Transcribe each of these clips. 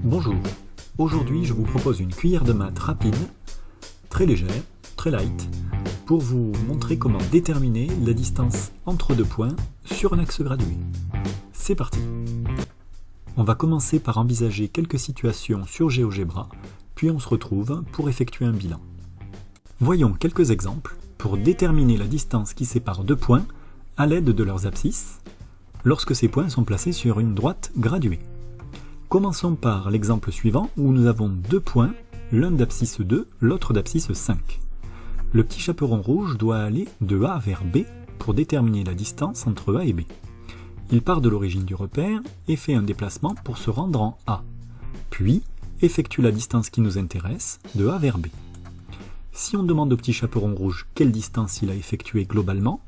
Bonjour, aujourd'hui je vous propose une cuillère de maths rapide, très légère, très light, pour vous montrer comment déterminer la distance entre deux points sur un axe gradué. C'est parti. On va commencer par envisager quelques situations sur GeoGebra, puis on se retrouve pour effectuer un bilan. Voyons quelques exemples pour déterminer la distance qui sépare deux points à l'aide de leurs abscisses, lorsque ces points sont placés sur une droite graduée. Commençons par l'exemple suivant où nous avons deux points, l'un d'abscisse 2, l'autre d'abscisse 5. Le petit chaperon rouge doit aller de A vers B pour déterminer la distance entre A et B. Il part de l'origine du repère et fait un déplacement pour se rendre en A, puis effectue la distance qui nous intéresse de A vers B. Si on demande au petit chaperon rouge quelle distance il a effectuée globalement,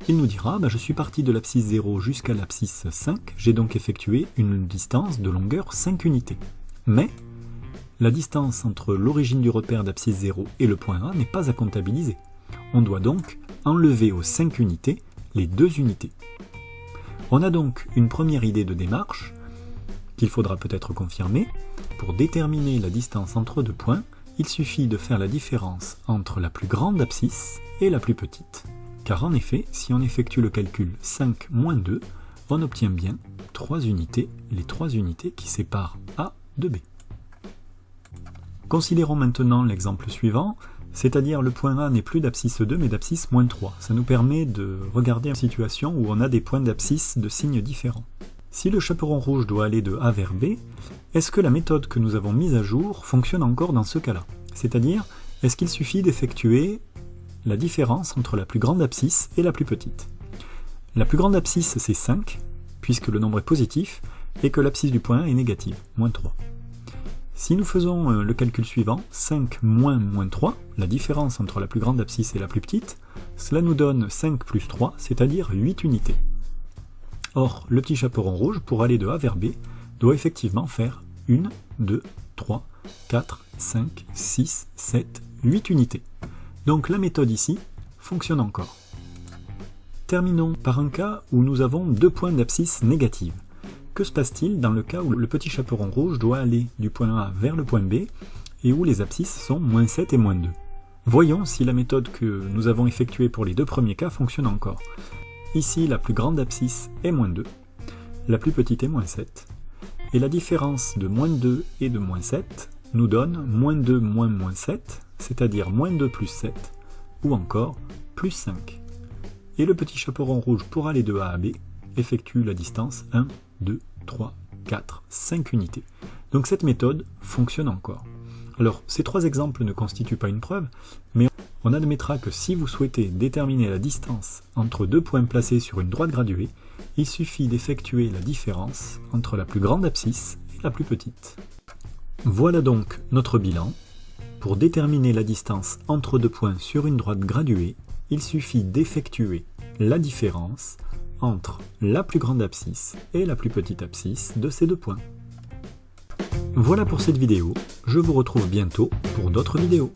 il nous dira je suis parti de l'abscisse 0 jusqu'à l'abscisse 5, j'ai donc effectué une distance de longueur 5 unités. Mais la distance entre l'origine du repère d'abscisse 0 et le point A n'est pas à comptabiliser. On doit donc enlever aux 5 unités les 2 unités. On a donc une première idée de démarche qu'il faudra peut-être confirmer. Pour déterminer la distance entre deux points, il suffit de faire la différence entre la plus grande abscisse et la plus petite. Car en effet, si on effectue le calcul 5 moins 2, on obtient bien 3 unités, les 3 unités qui séparent A de B. Considérons maintenant l'exemple suivant, c'est-à-dire le point A n'est plus d'abscisse 2 mais d'abscisse moins 3. Ça nous permet de regarder une situation où on a des points d'abscisse de signes différents. Si le chaperon rouge doit aller de A vers B, est-ce que la méthode que nous avons mise à jour fonctionne encore dans ce cas-là? C'est-à-dire, est-ce qu'il suffit d'effectuer la différence entre la plus grande abscisse et la plus petite? La plus grande abscisse c'est 5, puisque le nombre est positif, et que l'abscisse du point A est négative, moins 3. Si nous faisons le calcul suivant, 5 moins moins 3, la différence entre la plus grande abscisse et la plus petite, cela nous donne 5 plus 3, c'est-à-dire 8 unités. Or, le petit chaperon rouge, pour aller de A vers B, doit effectivement faire 1, 2, 3, 4, 5, 6, 7, 8 unités. Donc la méthode ici fonctionne encore. Terminons par un cas où nous avons deux points d'abscisse négatives. Que se passe-t-il dans le cas où le petit chaperon rouge doit aller du point A vers le point B et où les abscisses sont moins 7 et moins 2? Voyons si la méthode que nous avons effectuée pour les deux premiers cas fonctionne encore. Ici, la plus grande abscisse est moins 2, la plus petite est moins 7, et la différence de moins 2 et de moins 7 nous donne moins 2 moins moins 7, c'est-à-dire moins 2 plus 7, ou encore plus 5. Et le petit chaperon rouge pour aller de A à B effectue la distance 1, 2, 3, 4, 5 unités. Donc cette méthode fonctionne encore. Alors ces trois exemples ne constituent pas une preuve, mais on admettra que si vous souhaitez déterminer la distance entre deux points placés sur une droite graduée, il suffit d'effectuer la différence entre la plus grande abscisse et la plus petite. Voilà donc notre bilan. Pour déterminer la distance entre deux points sur une droite graduée, il suffit d'effectuer la différence entre la plus grande abscisse et la plus petite abscisse de ces deux points. Voilà pour cette vidéo, je vous retrouve bientôt pour d'autres vidéos.